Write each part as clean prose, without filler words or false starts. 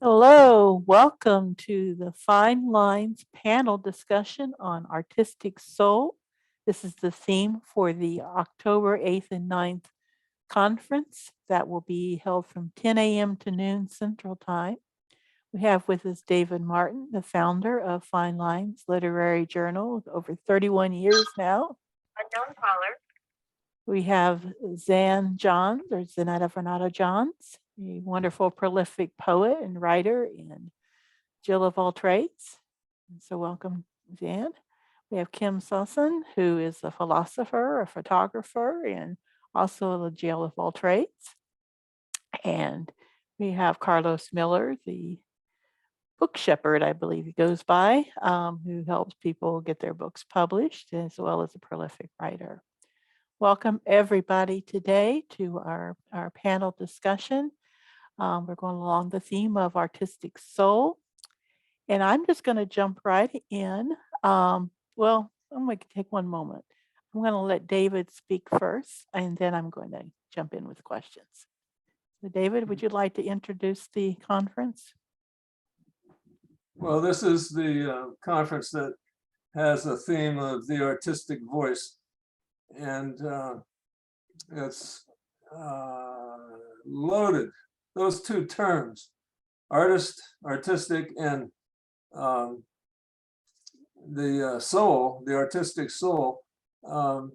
Hello, welcome to the Fine Lines panel discussion on artistic soul. This is the theme for the October 8th and 9th conference that will be held from 10 a.m. to noon Central Time. We have with us David Martin, the founder of Fine Lines Literary Journal, over 31 years now. Unknown caller. We have Zan Johns, or Zanetta Vernado Johns, a wonderful, prolific poet and writer, and Jill of all trades. So welcome, Zan. We have Kim Susson, who is a philosopher, a photographer, and also a Jill of all trades. And we have Carlos Miller, the book shepherd, I believe he goes by, who helps people get their books published, as well as a prolific writer. Welcome everybody today to our panel discussion. We're going along the theme of artistic soul. And I'm just going to jump right in. I'm going to take one moment. I'm going to let David speak first, and then I'm going to jump in with questions. So David, would you like to introduce the conference? Well, this is the conference that has a theme of the artistic voice. And it's loaded. Those two terms, artist, artistic, and the soul, the artistic soul, the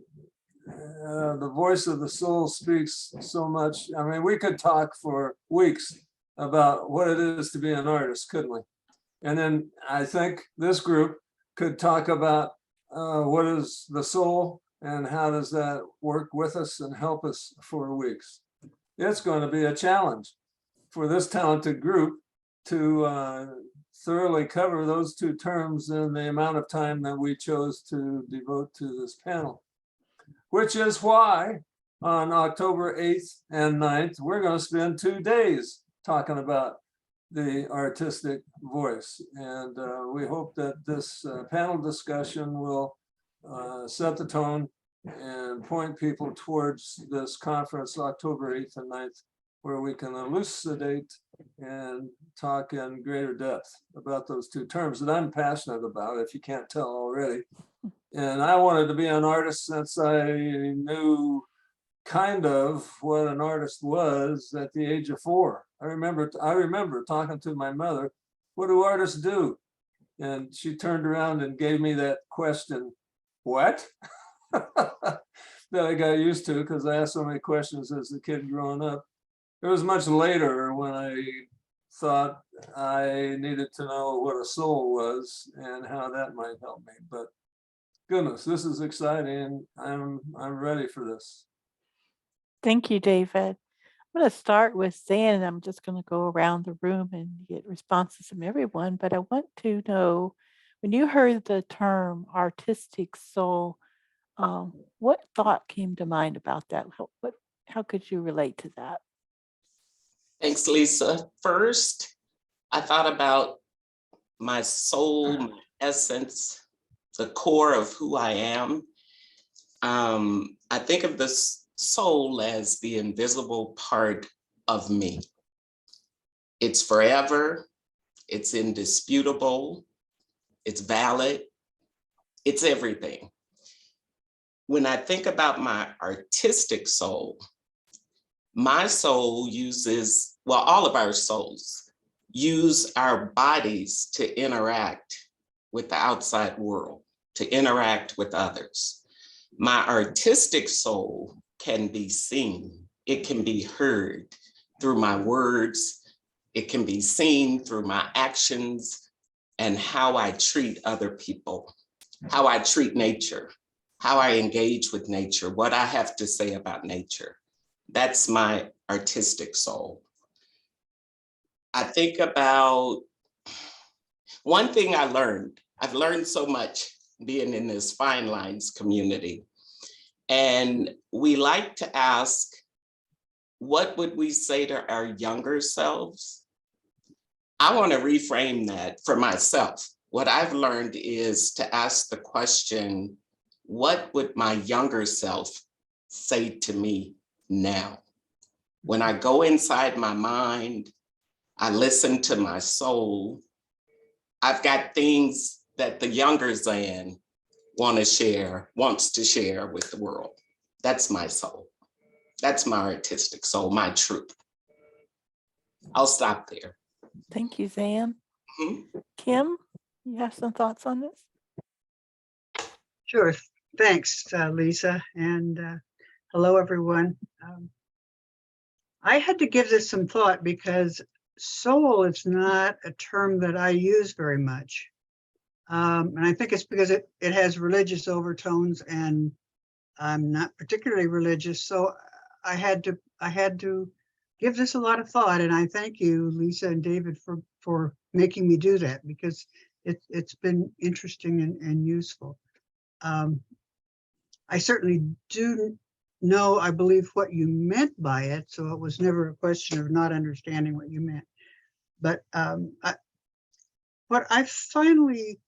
voice of the soul speaks so much. I mean, we could talk for weeks about what it is to be an artist, couldn't we? And then I think this group could talk about what is the soul and how does that work with us and help us for weeks. It's going to be a challenge for this talented group to thoroughly cover those two terms in the amount of time that we chose to devote to this panel, which is why on October 8th and 9th, we're going to spend 2 days talking about the artistic voice. And we hope that this panel discussion will set the tone and point people towards this conference, October 8th and 9th, where we can elucidate and talk in greater depth about those two terms that I'm passionate about, if you can't tell already. And I wanted to be an artist since I knew kind of what an artist was at the age of 4. I remember talking to my mother, what do artists do? And she turned around and gave me that question, what? That I got used to because I asked so many questions as a kid growing up. It was much later when I thought I needed to know what a soul was and how that might help me. But goodness, this is exciting. I'm ready for this. Thank you, David. I'm going to start with Zan, and I'm just going to go around the room and get responses from everyone. But I want to know, when you heard the term artistic soul, what thought came to mind about that? How could you relate to that? Thanks, Lisa. First, I thought about my soul, my essence, the core of who I am. I think of this soul as the invisible part of me. It's forever, it's indisputable, it's valid, it's everything. When I think about my artistic soul, my soul uses, well, all of our souls use our bodies to interact with the outside world, to interact with others. My artistic soul can be seen, it can be heard through my words, it can be seen through my actions and how I treat other people, how I treat nature, how I engage with nature, what I have to say about nature. That's my artistic soul. I think about one thing I've learned so much being in this Fine Lines community. And we like to ask, what would we say to our younger selves? I want to reframe that for myself. What I've learned is to ask the question, what would my younger self say to me now? When I go inside my mind, I listen to my soul. I've got things that the younger Zan wants to share with the world. That's my soul. That's my artistic soul, my truth. I'll stop there. Thank you, Zan. Mhm. Kim, you have some thoughts on this? Sure. Thanks, Lisa. And hello, everyone. I had to give this some thought because soul is not a term that I use very much. And I think it's because it has religious overtones, and I'm not particularly religious. So I had to give this a lot of thought. And I thank you, Lisa and David, for making me do that, because it's been interesting and useful. I certainly do know, I believe, what you meant by it, so it was never a question of not understanding what you meant. But what I finally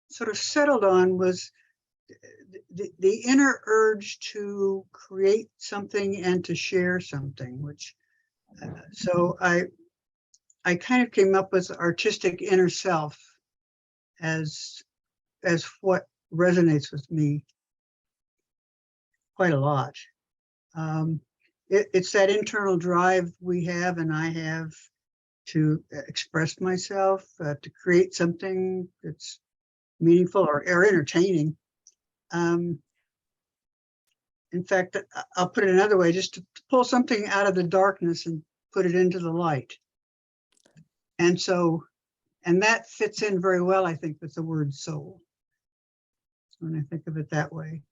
sort of settled on was the inner urge to create something and to share something, which, so I kind of came up with artistic inner self as what resonates with me quite a lot. It's that internal drive we have and I have to express myself, to create something that's meaningful or entertaining. In fact, I'll put it another way, just to pull something out of the darkness and put it into the light. And that fits in very well, I think, with the word soul, when I think of it that way.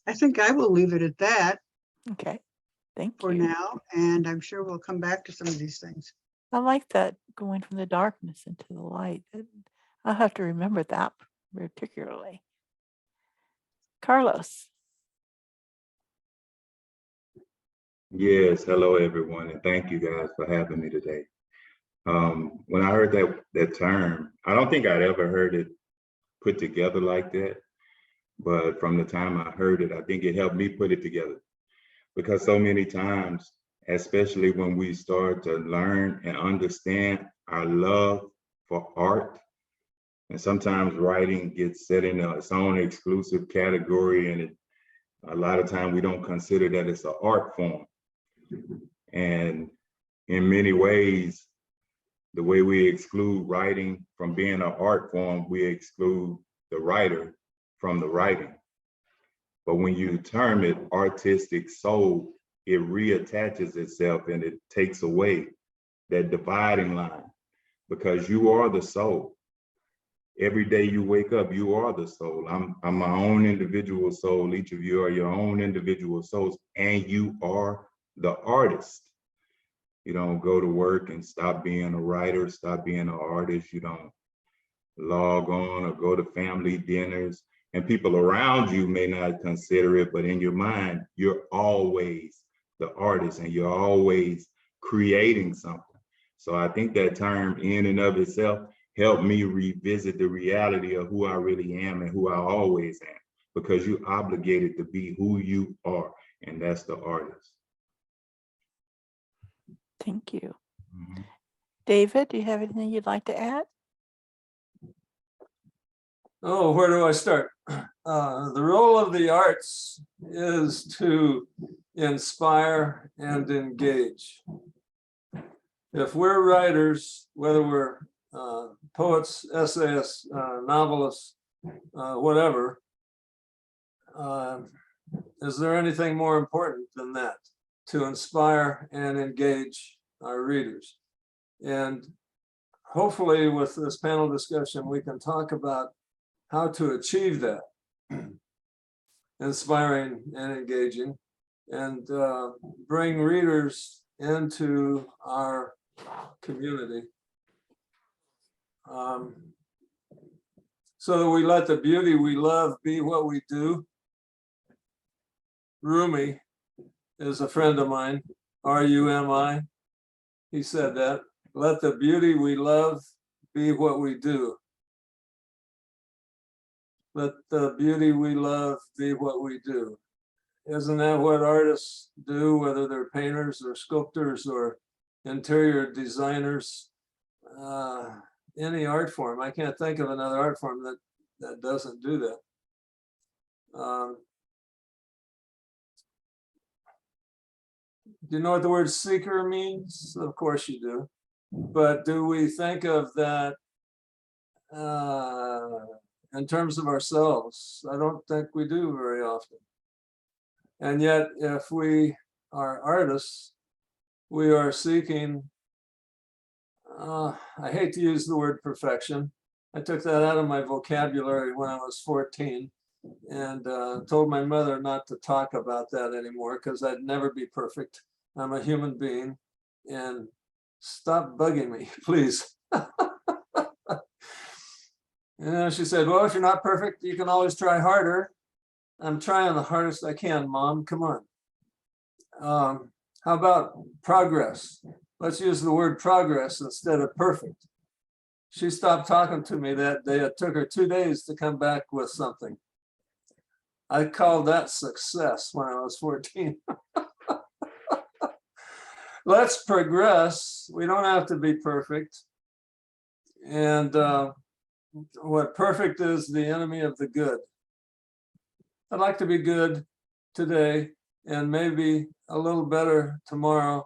I think I will leave it at that Okay, thank for you. now, and I'm sure we'll come back to some of these things. I like that, going from the darkness into the light. I'll have to remember that particularly. Carlos. Yes, hello everyone, and thank you guys for having me today. When I heard that term, I don't think I'd ever heard it put together like that, but from the time I heard it, I think it helped me put it together. Because so many times, especially when we start to learn and understand our love for art, and sometimes writing gets set in its own exclusive category, and a lot of time we don't consider that it's an art form. And in many ways, the way we exclude writing from being an art form, we exclude the writer from the writing. But when you term it artistic soul, it reattaches itself and it takes away that dividing line, because you are the soul. Every day you wake up, you are the soul. I'm my own individual soul. Each of you are your own individual souls, and you are the artist. You don't go to work and stop being a writer, stop being an artist. You don't log on or go to family dinners, and people around you may not consider it, but in your mind, you're always the artist and you're always creating something. So I think that term in and of itself helped me revisit the reality of who I really am and who I always am, because you're obligated to be who you are, and that's the artist. Thank you. Mm-hmm. David, do you have anything you'd like to add? Oh, where do I start? The role of the arts is to inspire and engage. If we're writers, whether we're poets, essayists, novelists, whatever, is there anything more important than that? To inspire and engage our readers. And hopefully with this panel discussion, we can talk about how to achieve that, inspiring and engaging, and bring readers into our community, so that we let the beauty we love be what we do. Rumi is a friend of mine, R-U-M-I. He said that, let the beauty we love be what we do. Let the beauty we love be what we do. Isn't that what artists do, whether they're painters or sculptors or interior designers? Any art form. I can't think of another art form that doesn't do that. Do you know what the word seeker means? Of course you do. But do we think of that in terms of ourselves? I don't think we do very often. And yet, if we are artists, we are seeking, I hate to use the word perfection. I took that out of my vocabulary when I was 14 and told my mother not to talk about that anymore because I'd never be perfect. I'm a human being, and stop bugging me, please. And she said, well, if you're not perfect, you can always try harder. I'm trying the hardest I can, Mom, come on. How about progress? Let's use the word progress instead of perfect. She stopped talking to me that day. It took her 2 days to come back with something. I called that success when I was 14. Let's progress. We don't have to be perfect. And what perfect is the enemy of the good. I'd like to be good today and maybe a little better tomorrow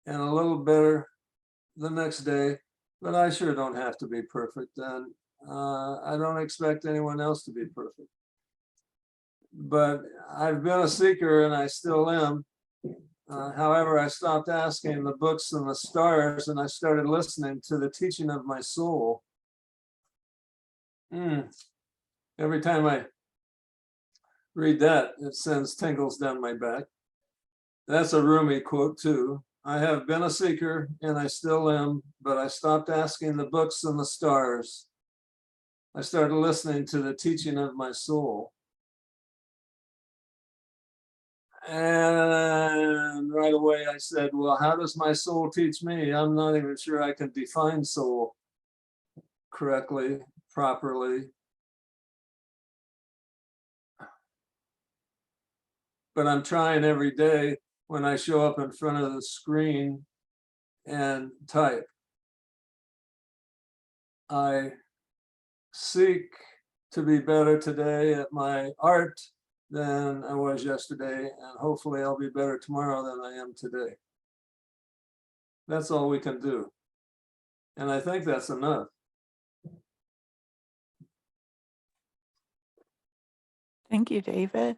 and a little better the next day, but I sure don't have to be perfect, and I don't expect anyone else to be perfect. But I've been a seeker and I still am. However, I stopped asking the books and the stars and I started listening to the teaching of my soul. Every time I read that, it sends tingles down my back. That's a Rumi quote too. I have been a seeker and I still am, but I stopped asking the books and the stars. I started listening to the teaching of my soul. And right away I said, well, how does my soul teach me? I'm not even sure I can define soul correctly, properly. But I'm trying every day when I show up in front of the screen and type. I seek to be better today at my art than I was yesterday, and hopefully I'll be better tomorrow than I am today. That's all we can do. And I think that's enough. Thank you, David.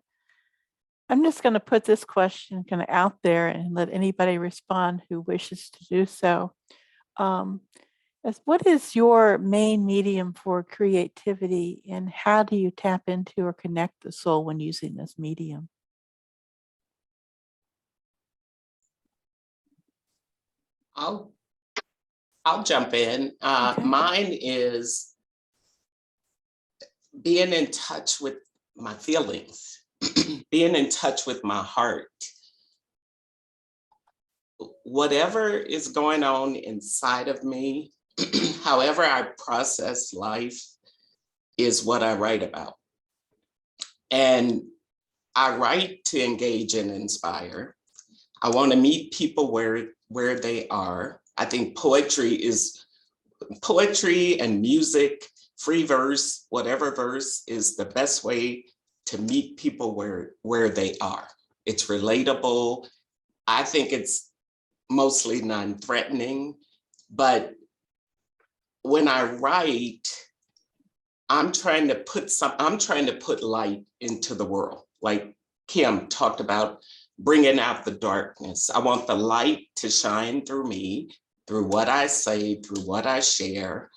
I'm just going to put this question kind of out there and let anybody respond who wishes to do so. What is your main medium for creativity, and how do you tap into or connect the soul when using this medium? I'll jump in. Okay. Mine is being in touch with my feelings, being in touch with my heart. Whatever is going on inside of me, however I process life, is what I write about. And I write to engage and inspire. I want to meet people where they are. I think poetry and music, free verse, whatever verse, is the best way to meet people where they are. It's relatable. I think it's mostly non-threatening, but when I write, I'm trying to put light into the world. Like Kim talked about, bringing out the darkness. I want the light to shine through me, through what I say, through what I share,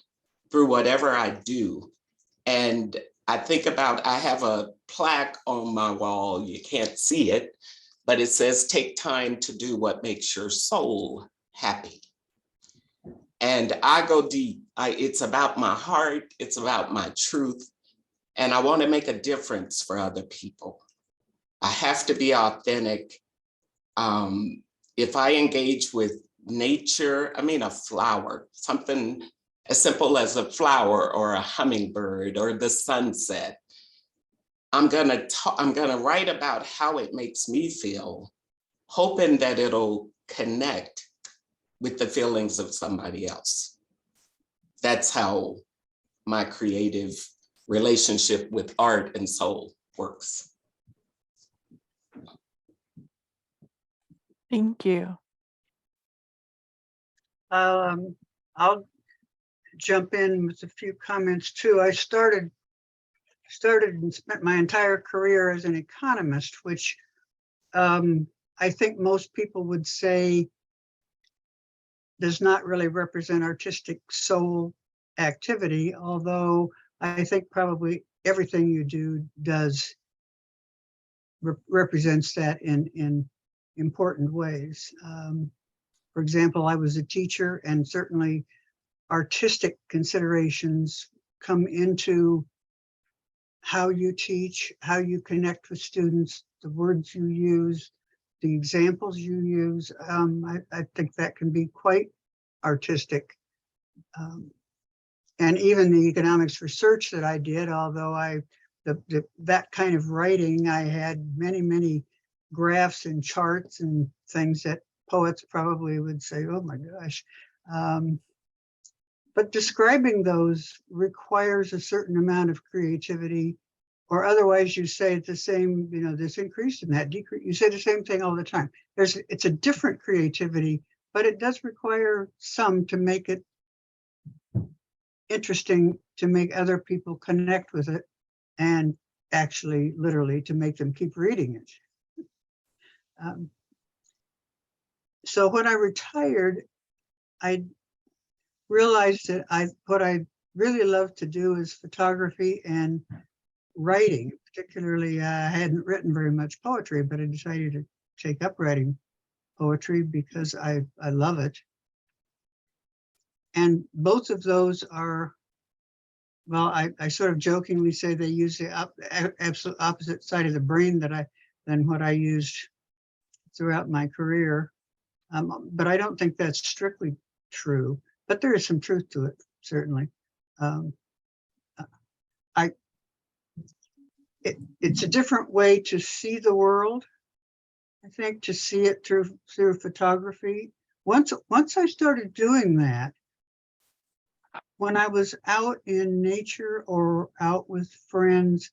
through whatever I do. And I think about, I have a plaque on my wall, you can't see it, but it says, take time to do what makes your soul happy. And I go deep. It's about my heart, it's about my truth, and I want to make a difference for other people. I have to be authentic. If I engage with nature, I mean a flower, something as simple as a flower or a hummingbird or the sunset, I'm gonna write about how it makes me feel, hoping that it'll connect with the feelings of somebody else. That's how my creative relationship with art and soul works. Thank you. I'll jump in with a few comments too. I started and spent my entire career as an economist, which I think most people would say does not really represent artistic soul activity, although I think probably everything you do does represents that in important ways. For example, I was a teacher, and certainly artistic considerations come into how you teach, how you connect with students, the words you use, the examples you use. I think that can be quite artistic. And even the economics research that I did, although that kind of writing, I had many graphs and charts and things that poets probably would say, oh my gosh. But describing those requires a certain amount of creativity, or otherwise you say the same, this increased and that decreased. You say the same thing all the time. It's a different creativity, but it does require some to make it interesting, to make other people connect with it, and actually literally to make them keep reading it. So when I retired, I realized that what I really love to do is photography and writing. Particularly, I hadn't written very much poetry, but I decided to take up writing poetry because I love it. And both of those are, well, I sort of jokingly say they use the absolute opposite side of the brain than what I used throughout my career. But I don't think that's strictly true, but there is some truth to it, certainly. It's a different way to see the world, I think, to see it through photography. Once I started doing that, when I was out in nature or out with friends,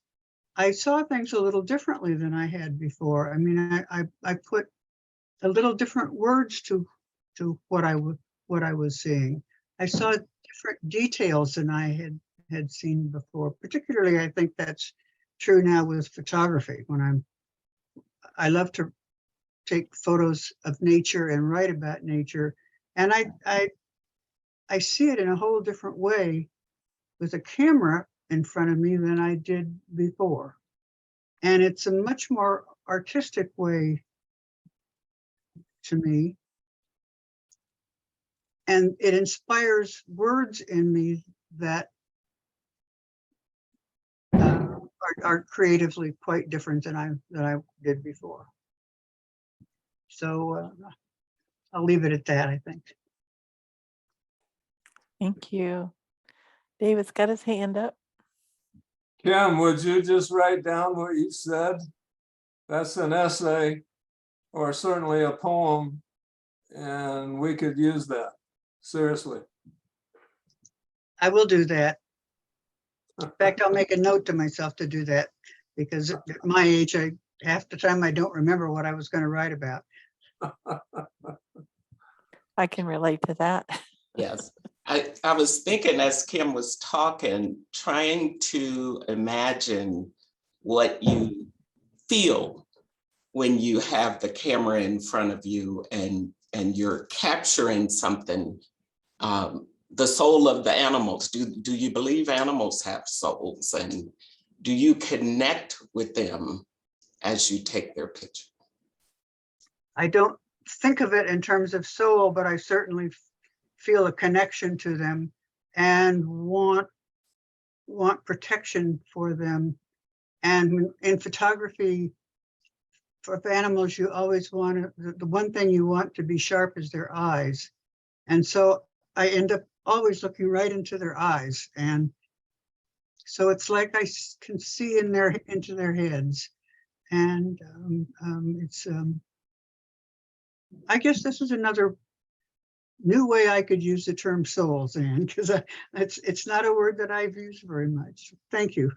I saw things a little differently than I had before. I mean, I put a little different words to what I was seeing. I saw different details than I had seen before. Particularly, I think that's true now with photography. I love to take photos of nature and write about nature, and I see it in a whole different way with a camera in front of me than I did before. And it's a much more artistic way to me. And it inspires words in me that are creatively quite different than I did before. So I'll leave it at that, I think. Thank you. David's got his hand up. Kim, would you just write down what you said? That's an essay or certainly a poem, and we could use that, seriously. I will do that. In fact, I'll make a note to myself to do that, because at my age, half the time I don't remember what I was going to write about. I can relate to that. Yes, I was thinking as Kim was talking, trying to imagine what you feel when you have the camera in front of you and you're capturing something. The soul of the animals. Do you believe animals have souls, and do you connect with them as you take their picture? I don't think of it in terms of soul, but I certainly feel a connection to them and want protection for them. And in photography, for animals, you always want the one thing you want to be sharp is their eyes. And so I end up always looking right into their eyes. And So it's like I can see into their heads. And I guess this is another new way I could use the term souls in, because it's not a word that I've used very much. Thank you.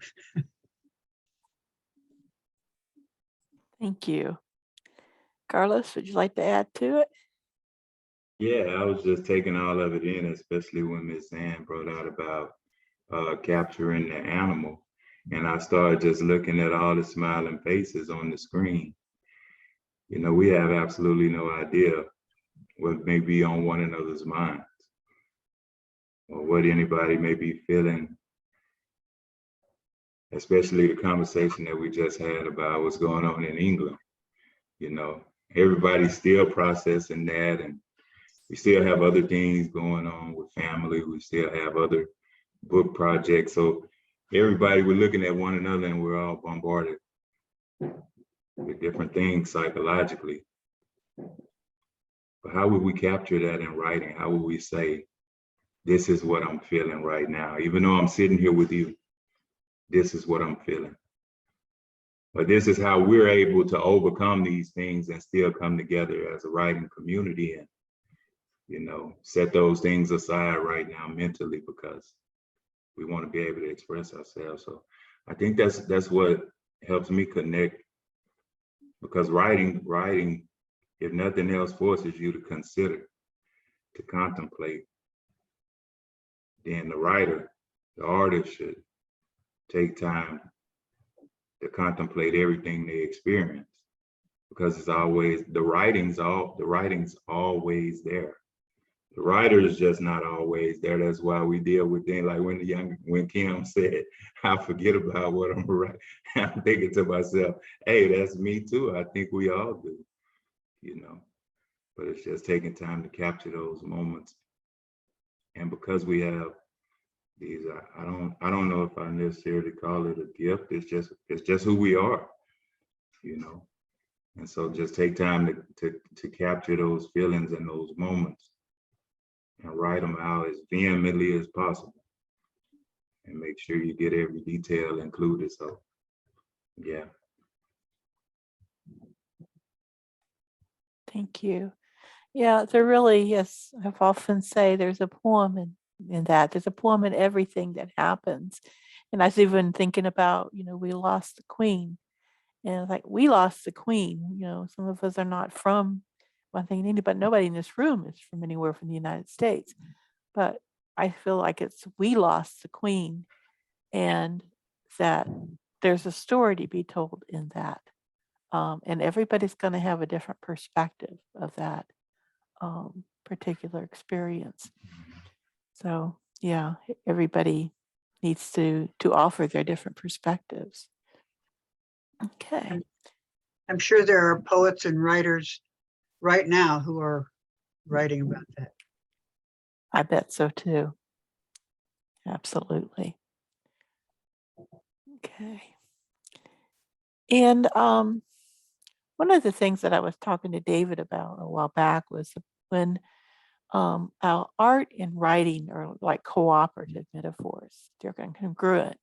Thank you. Carlos, would you like to add to it? Yeah, I was just taking all of it in, especially when Miss Ann brought out about capturing the animal. And I started just looking at all the smiling faces on the screen. You know, we have absolutely no idea what may be on one another's minds or what anybody may be feeling, especially the conversation that we just had about what's going on in England. You know, everybody's still processing that, and we still have other things going on with family. We still have other book projects. So everybody, we're looking at one another and we're all bombarded with different things psychologically. But how would we capture that in writing? How would we say, this is what I'm feeling right now? Even though I'm sitting here with you, this is what I'm feeling. But this is how we're able to overcome these things and still come together as a writing community and, you know, set those things aside right now mentally, because we want to be able to express ourselves. So I think that's what helps me connect, because writing, if nothing else, forces you to consider, to contemplate. Then the writer, the artist, should take time to contemplate everything they experience, because it's always, the writing's always there. The writer is just not always there. That's why we deal with things like when Kim said, I forget about what I'm writing. I'm thinking to myself, hey, that's me too. I think we all do, you know, but it's just taking time to capture those moments. And because we have these, I don't know if I necessarily call it a gift. It's just who we are, you know. And so just take time to capture those feelings and those moments and write them out as vehemently as possible, and make sure you get every detail included. So, yeah. Thank you. Yeah, there really, yes, I've often say there's a poem in that. There's a poem in everything that happens. And I was even thinking about, you know, we lost the queen. And like, we lost the queen. You know, some of us are not from, well, I think anybody, nobody in this room is from anywhere from the United States. But I feel like it's, we lost the queen, and that there's a story to be told in that. And everybody's going to have a different perspective of that particular experience. So yeah, everybody needs to offer their different perspectives. Okay. I'm sure there are poets and writers right now who are writing about that. I bet so too. Absolutely. Okay. And one of the things that I was talking to David about a while back was when our art and writing are like cooperative metaphors. They're congruent.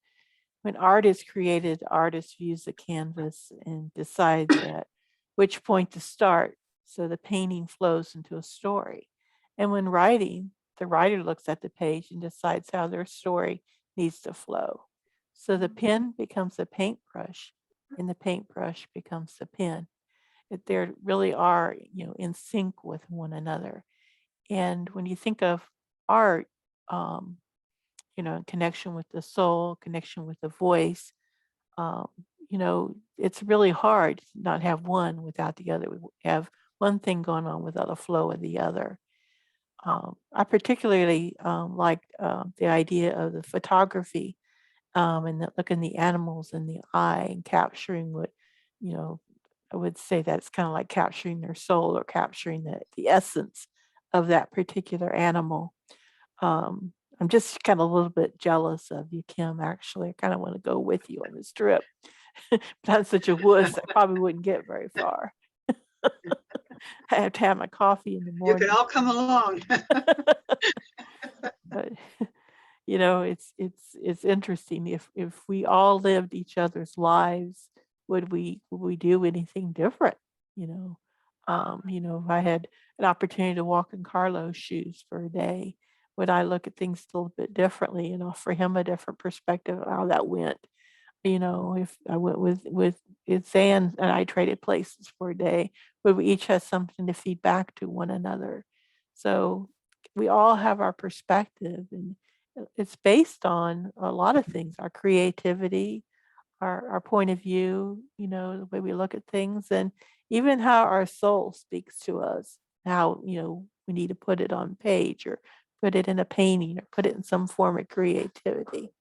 When art is created, the artist views the canvas and decides at which point to start, so the painting flows into a story. And when writing, the writer looks at the page and decides how their story needs to flow. So the pen becomes a paintbrush, and the paintbrush becomes the pen. They really are, you know, in sync with one another. And when you think of art, you know, connection with the soul, connection with the voice, um, you know, it's really hard to not have one without the other. We have one thing going on without a flow of the other. I particularly liked the idea of the photography and looking the animals in the eye and capturing what, you know, I would say that it's kind of like capturing their soul or capturing the essence of that particular animal. I'm just kind of a little bit jealous of you, Kim, actually. I kind of want to go with you on this trip. But I'm such a wuss, I probably wouldn't get very far. I have to have my coffee in the You morning. can all come along. But You know, it's interesting. If we all lived each other's lives, would we do anything different? You know, if I had an opportunity to walk in Carlo's shoes for a day, would I look at things a little bit differently and offer him a different perspective of how that went? You know, if I went with if Zan and I traded places for a day, would we each have something to feed back to one another? So we all have our perspective, and it's based on a lot of things: our creativity, our point of view, the way we look at things, and even how our soul speaks to us. How we need to put it on page, or put it in a painting, or put it in some form of creativity.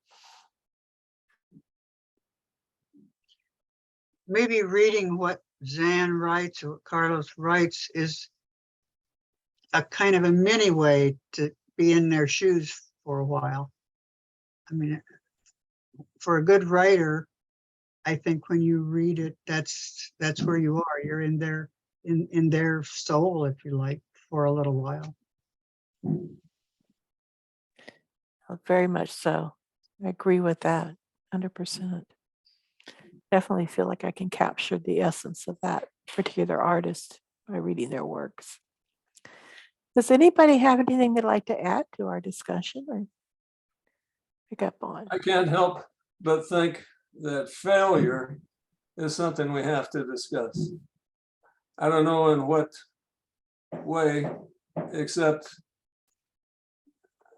Maybe reading what Zan writes or what Carlos writes is a kind of a mini way to be in their shoes for a while. I mean, for a good writer, I think when you read it, that's where you are. You're in their soul, if you like, for a little while. Very much so. I agree with that 100%. Definitely feel like I can capture the essence of that particular artist by reading their works. Does anybody have anything they'd like to add to our discussion or pick up on? I can't help but think that failure is something we have to discuss. I don't know in what way, except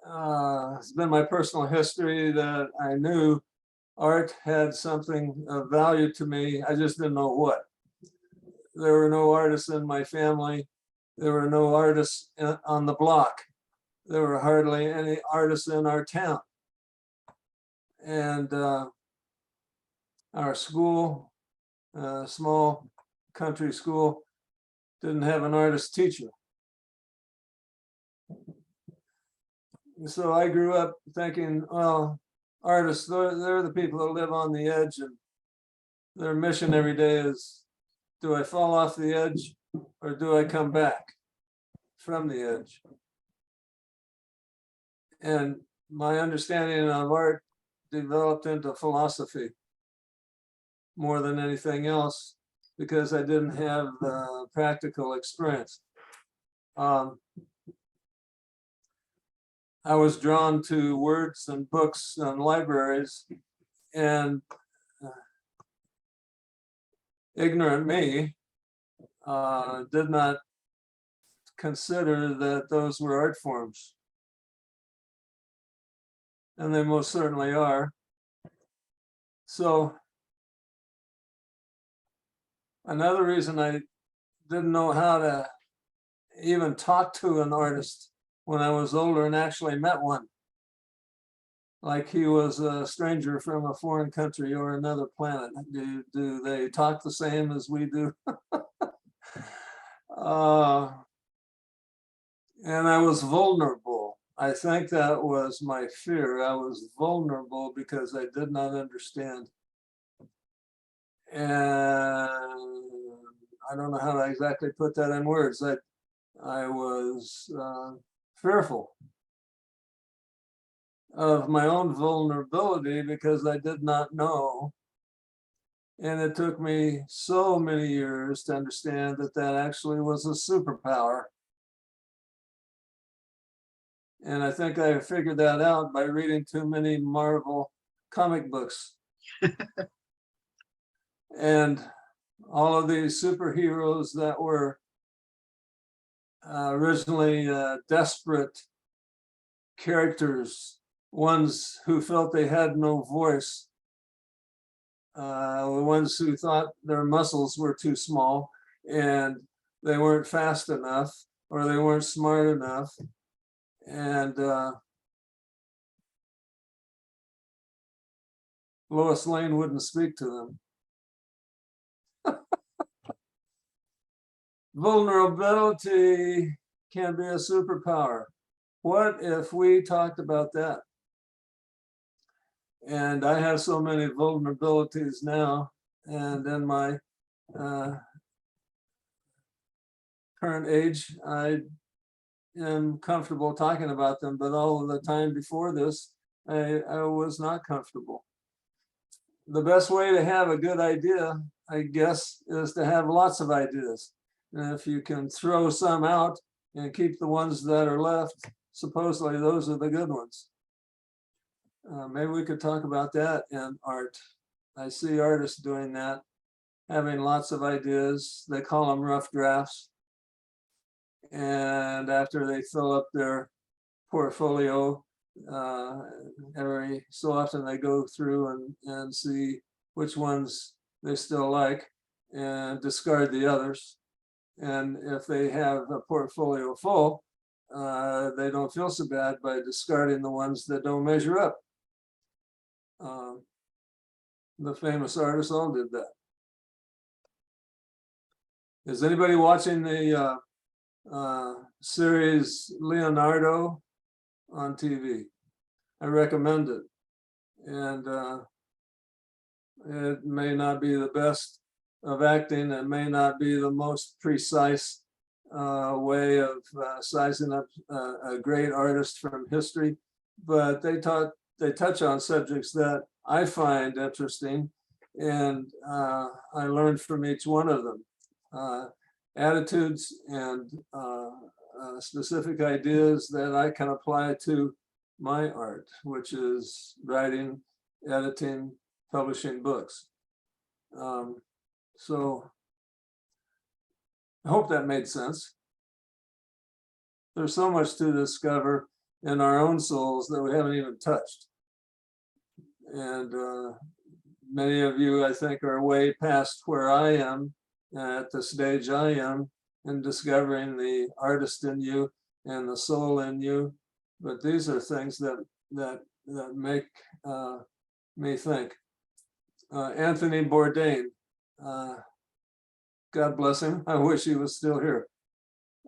it's been my personal history that I knew art had something of value to me. I just didn't know what. There were no artists in my family. There were no artists on the block. There were hardly any artists in our town. And our school, small country school, didn't have an artist teacher. So I grew up thinking, well, artists, they're the people that live on the edge, and their mission every day is, do I fall off the edge or do I come back from the edge? And my understanding of art developed into philosophy more than anything else, because I didn't have the practical experience. I was drawn to words and books and libraries, and ignorant me did not consider that those were art forms. And they most certainly are. So another reason I didn't know how to even talk to an artist when I was older and actually met one, like he was a stranger from a foreign country or another planet. Do they talk the same as we do? And I was vulnerable. I think that was my fear. I was vulnerable because I did not understand. And I don't know how to exactly put that in words. I was fearful of my own vulnerability because I did not know. And it took me so many years to understand that that actually was a superpower. And I think I figured that out by reading too many Marvel comic books. And all of these superheroes that were originally desperate characters, ones who felt they had no voice, the ones who thought their muscles were too small and they weren't fast enough or they weren't smart enough. And Lois Lane wouldn't speak to them. Vulnerability can be a superpower. What if we talked about that? And I have so many vulnerabilities now, and in my current age, I am comfortable talking about them, but all of the time before this, I was not comfortable. The best way to have a good idea, I guess, is to have lots of ideas. And if you can throw some out and keep the ones that are left, supposedly those are the good ones. Maybe we could talk about that in art. I see artists doing that, having lots of ideas. They call them rough drafts. And after they fill up their portfolio, every so often they go through and see which ones they still like and discard the others. And if they have a portfolio full, they don't feel so bad by discarding the ones that don't measure up. The famous artists all did that. Is anybody watching the series Leonardo on TV? I recommend it. And it may not be the best of acting. It may not be the most precise way of sizing up a great artist from history, but they touch on subjects that I find interesting, and I learned from each one of them. Attitudes and specific ideas that I can apply to my art, which is writing, editing, publishing books. So I hope that made sense. There's so much to discover in our own souls that we haven't even touched. And many of you, I think, are way past where I am at the stage I am in discovering the artist in you and the soul in you. But these are things that make me think. Anthony Bourdain, God bless him. I wish he was still here.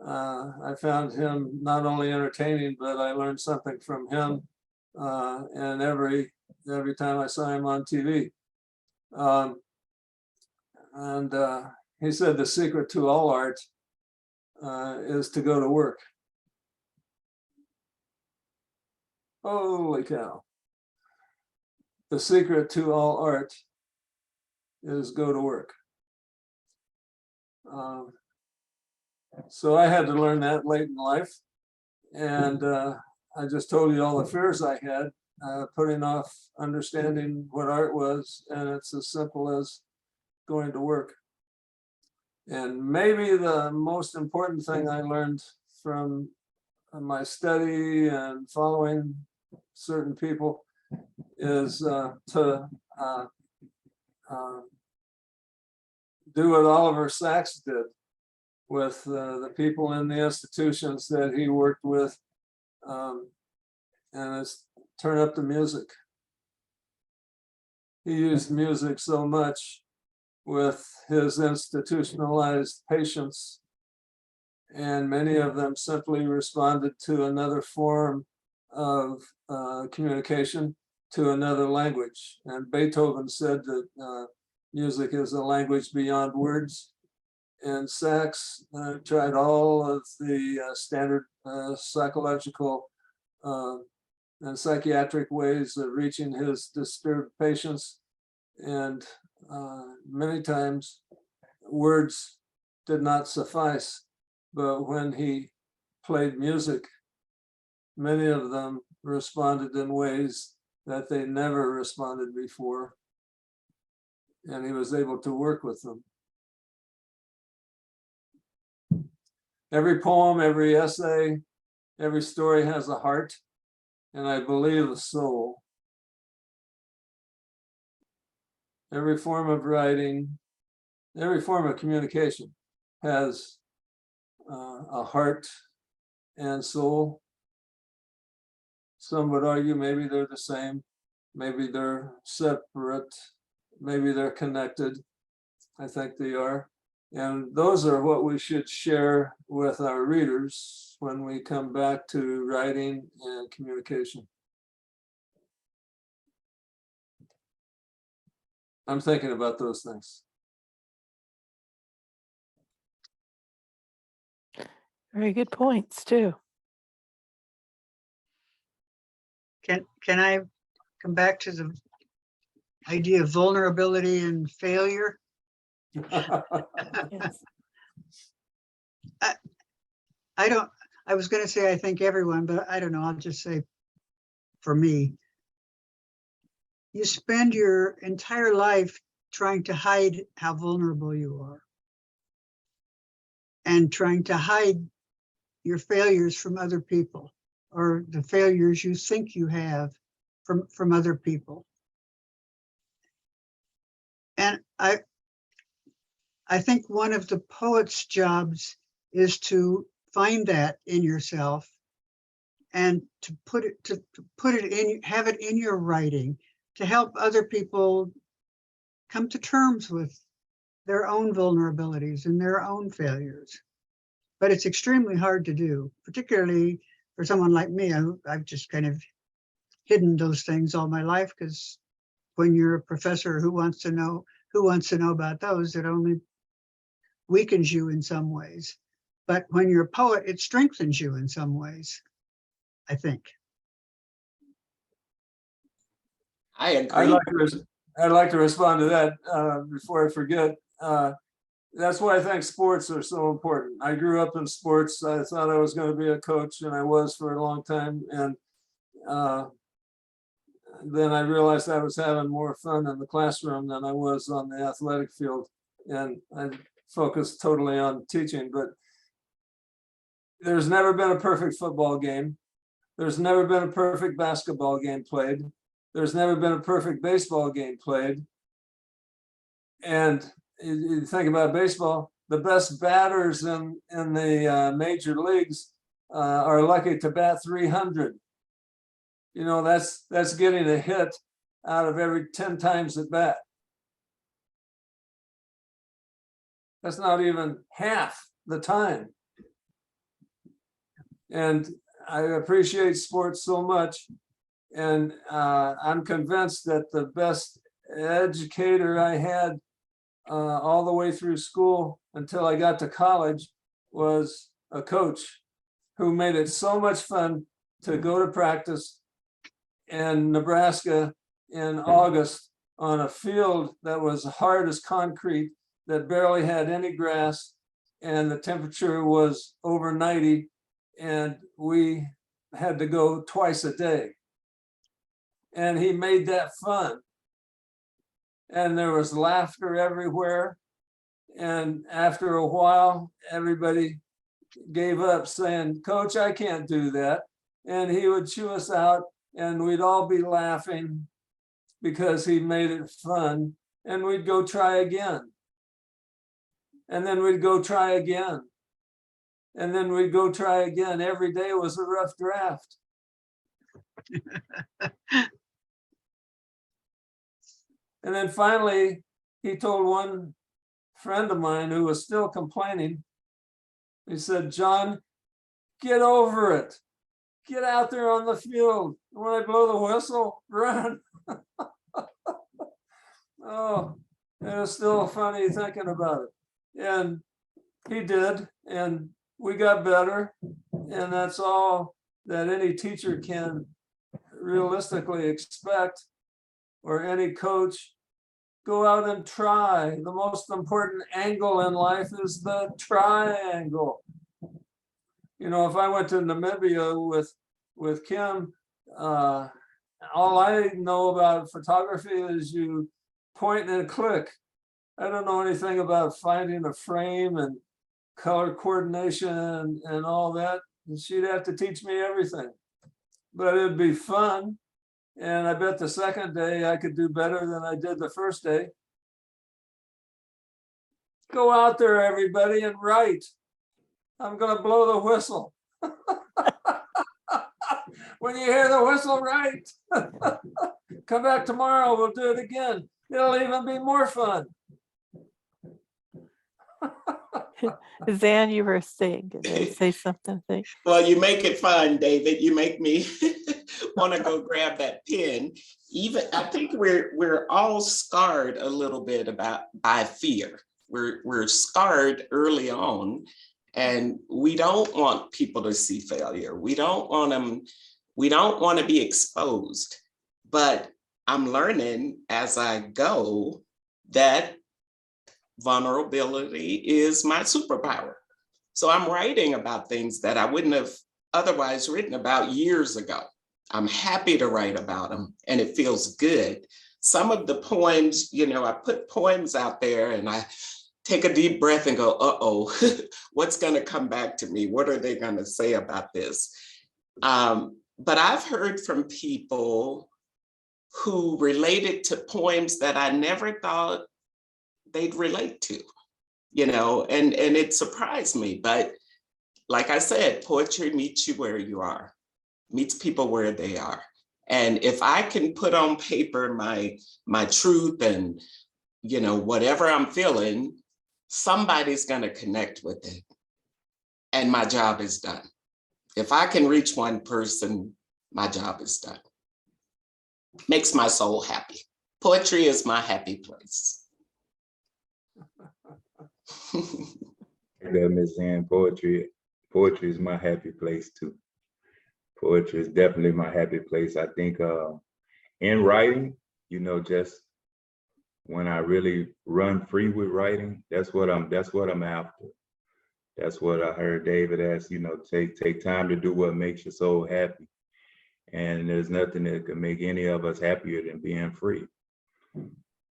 I found him not only entertaining, but I learned something from him. And every time I saw him on TV. He said the secret to all art is to go to work. Holy cow. The secret to all art is go to work. So I had to learn that late in life. And I just told you all the fears I had, putting off understanding what art was. And it's as simple as going to work. And maybe the most important thing I learned from my study and following certain people is to do what Oliver Sacks did with the people in the institutions that he worked with, and it's turn up the music. He used music so much with his institutionalized patients, and many of them simply responded to another form of communication, to another language. And Beethoven said that music is a language beyond words. And Sacks tried all of the standard psychological and psychiatric ways of reaching his disturbed patients. And many times words did not suffice, but when he played music, many of them responded in ways that they never responded before. And he was able to work with them. Every poem, every essay, every story has a heart, and I believe a soul. Every form of writing, every form of communication has a heart and soul. Some would argue maybe they're the same, maybe they're separate, maybe they're connected. I think they are. And those are what we should share with our readers when we come back to writing and communication. I'm thinking about those things. Very good points too. Can I come back to the idea of vulnerability and failure. Yes. I was going to say, I think everyone, but I don't know. I'll just say for me, you spend your entire life trying to hide how vulnerable you are and trying to hide your failures from other people or the failures you think you have from other people. And I think one of the poet's jobs is to find that in yourself and to put it in, have it in your writing to help other people come to terms with their own vulnerabilities and their own failures. But it's extremely hard to do, particularly for someone like me. I've just kind of hidden those things all my life, because when you're a professor, who wants to know about those? It only weakens you in some ways. But when you're a poet, it strengthens you in some ways, I think. I agree. I'd like to respond to that before I forget. That's why I think sports are so important. I grew up in sports. I thought I was going to be a coach, and I was for a long time. And then I realized I was having more fun in the classroom than I was on the athletic field. And I focused totally on teaching. But there's never been a perfect football game. There's never been a perfect basketball game played. There's never been a perfect baseball game played. And you think about baseball, the best batters in the major leagues are lucky to bat 300. You know, that's getting a hit out of every 10 times at bat. That's not even half the time. And I appreciate sports so much. And I'm convinced that the best educator I had all the way through school until I got to college was a coach who made it so much fun to go to practice in Nebraska in August on a field that was hard as concrete, that barely had any grass, and the temperature was over 90, and we had to go twice a day. And he made that fun. And there was laughter everywhere. And after a while, everybody gave up saying, "Coach, I can't do that." And he would chew us out, and we'd all be laughing because he made it fun. And we'd go try again. And then we'd go try again. And then we'd go try again. Every day was a rough draft. And then finally, he told one friend of mine who was still complaining, he said, "John, get over it. Get out there on the field. When I blow the whistle, run." Oh, it was still funny thinking about it. And he did, and we got better. And that's all that any teacher can realistically expect, or any coach. Go out and try. The most important angle in life is the triangle. You know, if I went to Namibia with Kim, all I know about photography is you point and click. I don't know anything about finding a frame and color coordination and all that. And she'd have to teach me everything. But it'd be fun. And I bet the second day I could do better than I did the first day. Go out there, everybody, and write. I'm going to blow the whistle. When you hear the whistle, write. Come back tomorrow, we'll do it again. It'll even be more fun. Zan, you were saying, did they say something? Well, you make it fun, David. You make me want to go grab that pen. Even I think we're all scarred a little bit by fear. We're scarred early on, and we don't want people to see failure. We don't want to be exposed. But I'm learning as I go that vulnerability is my superpower. So I'm writing about things that I wouldn't have otherwise written about years ago. I'm happy to write about them, and it feels good. Some of the poems, you know, I put poems out there and I take a deep breath and go, uh-oh, what's going to come back to me? What are they going to say about this? But I've heard from people who related to poems that I never thought they'd relate to, you know, and it surprised me. But like I said, poetry meets you where you are, meets people where they are. And if I can put on paper my truth and, you know, whatever I'm feeling, somebody's going to connect with it. And my job is done. If I can reach one person, my job is done. Makes my soul happy. Poetry is my happy place. That Miss Ann, poetry is my happy place too. Poetry is definitely my happy place. I think in writing, you know, just when I really run free with writing, that's what I'm after. That's what I heard David ask, you know, take time to do what makes your soul happy. And there's nothing that can make any of us happier than being free.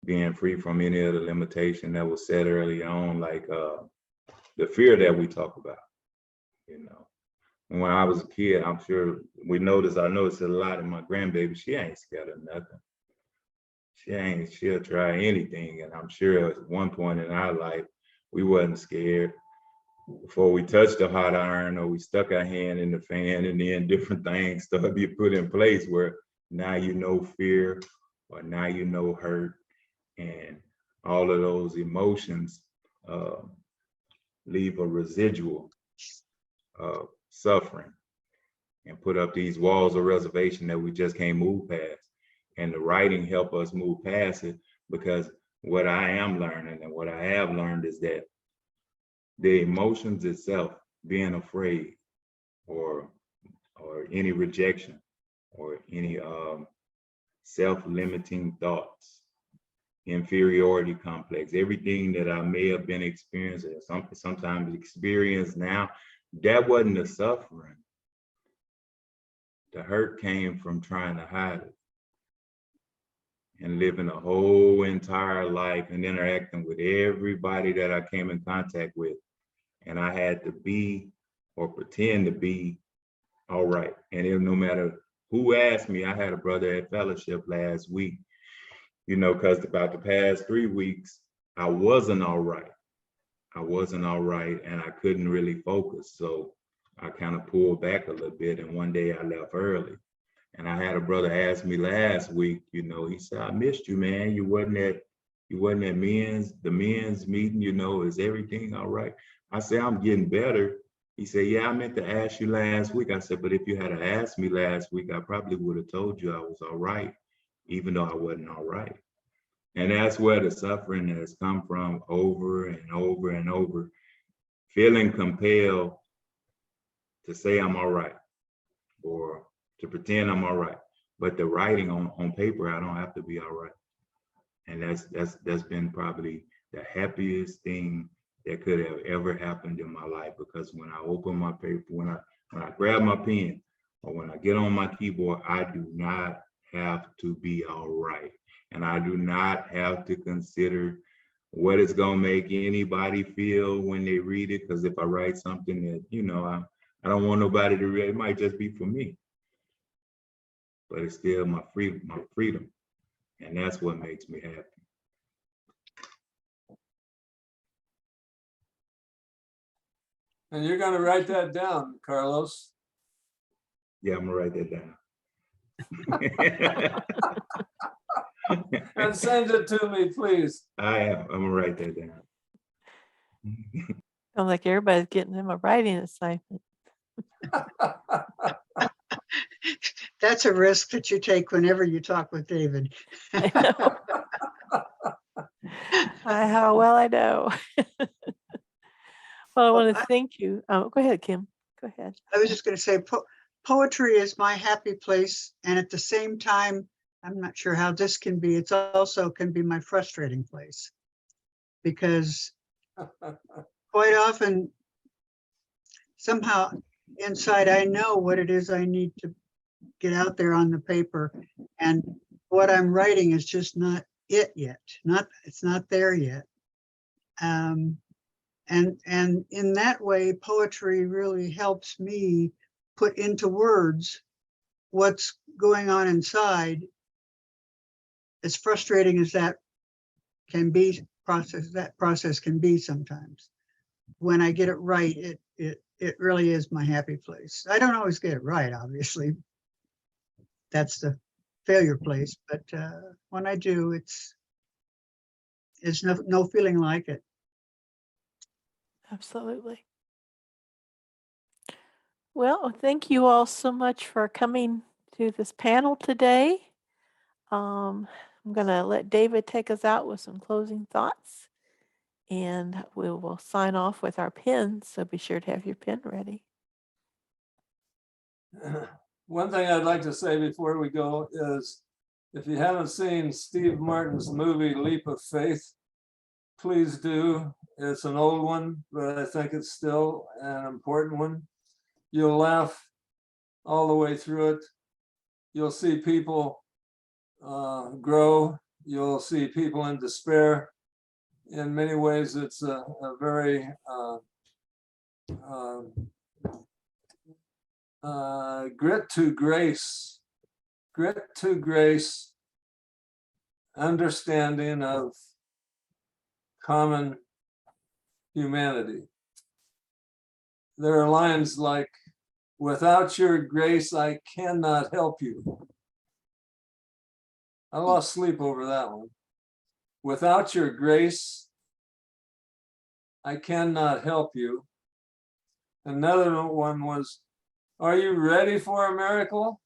Being free from any of the limitation that was said early on, like the fear that we talk about, you know. When I was a kid, I'm sure I noticed it a lot in my grandbaby. She ain't scared of nothing. She'll try anything. And I'm sure at one point in our life, we wasn't scared. Before we touched the hot iron or we stuck our hand in the fan, and then different things started being put in place where now you know fear or now you know hurt, and all of those emotions leave a residual suffering and put up these walls of reservation that we just can't move past. And the writing help us move past it, because what I am learning and what I have learned is that the emotions itself, being afraid or any rejection or any self-limiting thoughts, inferiority complex, everything that I may have been experiencing, sometimes experience now, that wasn't the suffering. The hurt came from trying to hide it and living a whole entire life and interacting with everybody that I came in contact with. And I had to be or pretend to be all right. And no matter who asked me, I had a brother at fellowship last week, you know, because about the past 3 weeks, I wasn't all right. And I couldn't really focus. So I kind of pulled back a little bit. And one day I left early. And I had a brother ask me last week, you know, he said, I missed you, man. You wasn't at the men's meeting, you know, is everything all right? I said, I'm getting better. He said, yeah, I meant to ask you last week. I said, but if you had asked me last week, I probably would have told you I was all right, even though I wasn't all right. And that's where the suffering has come from over and over and over, feeling compelled to say I'm all right or to pretend I'm all right. But the writing on paper, I don't have to be all right. And that's been probably the happiest thing that could have ever happened in my life, because when I open my paper, when I grab my pen or when I get on my keyboard, I do not have to be all right. And I do not have to consider what it's gonna make anybody feel when they read it. Because if I write something that, you know, I don't want nobody to read, it might just be for me. But it's still my freedom. And that's what makes me happy. And you're going to write that down, Carlos. Yeah, I'm gonna write that down. And send it to me, please. I'm gonna write that down. Sounds like everybody's getting them a writing assignment. That's a risk that you take whenever you talk with David. I know. How well I know. Well, I want to thank you. Oh, go ahead, Kim. Go ahead. I was just going to say, poetry is my happy place. And at the same time, I'm not sure how this can be. It's also can be my frustrating place, because quite often, somehow inside, I know what it is I need to get out there on the paper, and what I'm writing is just not it yet. It's not there yet. And in that way, poetry really helps me put into words what's going on inside. As frustrating as that can be, that process can be sometimes. When I get it right, it really is my happy place. I don't always get it right, obviously. That's the failure place, but when I do, it's no feeling like it. Absolutely. Well, thank you all so much for coming to this panel today. I'm going to let David take us out with some closing thoughts, and we will sign off with our pens. So be sure to have your pen ready. One thing I'd like to say before we go is, if you haven't seen Steve Martin's movie Leap of Faith, please do. It's an old one, but I think it's still an important one. You'll laugh all the way through it. You'll see people grow. You'll see people in despair. In many ways, it's a very grit to grace understanding of common humanity. There are lines like, "Without your grace, I cannot help you." I lost sleep over that one. Without your grace, I cannot help you. Another one was, "Are you ready for a miracle?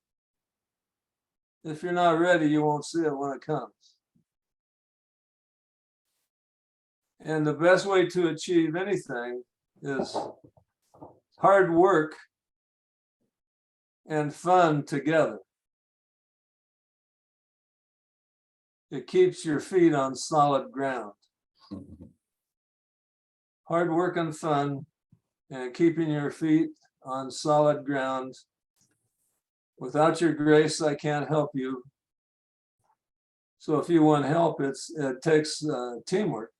If you're not ready, you won't see it when it comes." And the best way to achieve anything is hard work and fun together. It keeps your feet on solid ground. Hard work and fun, and keeping your feet on solid ground. Without your grace, I can't help you. So if you want help, it takes teamwork.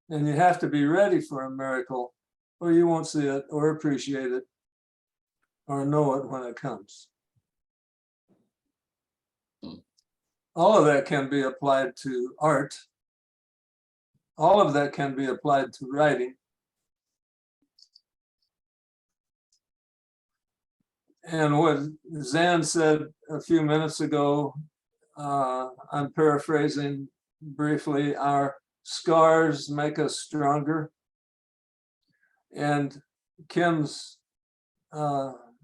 And you have to be ready for a miracle, or you won't see it, or appreciate it, or know it when it comes. All of that can be applied to art. All of that can be applied to writing. And what Zan said a few minutes ago, I'm paraphrasing briefly, our scars make us stronger. And Kim's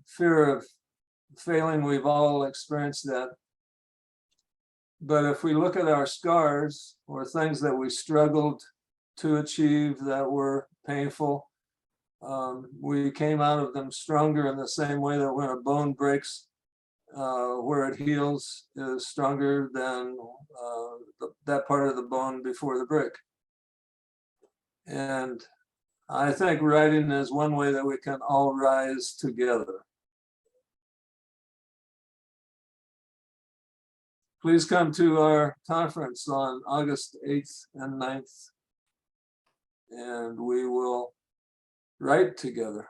fear of failing, we've all experienced that. But if we look at our scars, or things that we struggled to achieve that were painful, we came out of them stronger, in the same way that when a bone breaks, where it heals is stronger than that part of the bone before the break. And I think writing is one way that we can all rise together. Please come to our conference on August 8th and 9th, and we will write together.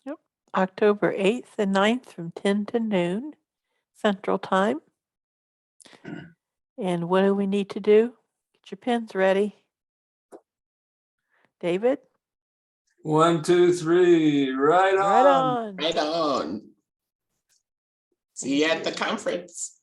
Yep. October 8th and 9th from 10 to noon Central Time. And what do we need to do? Get your pens ready. David? 1, 2, 3, right on. Right on. Right on. See you at the conference.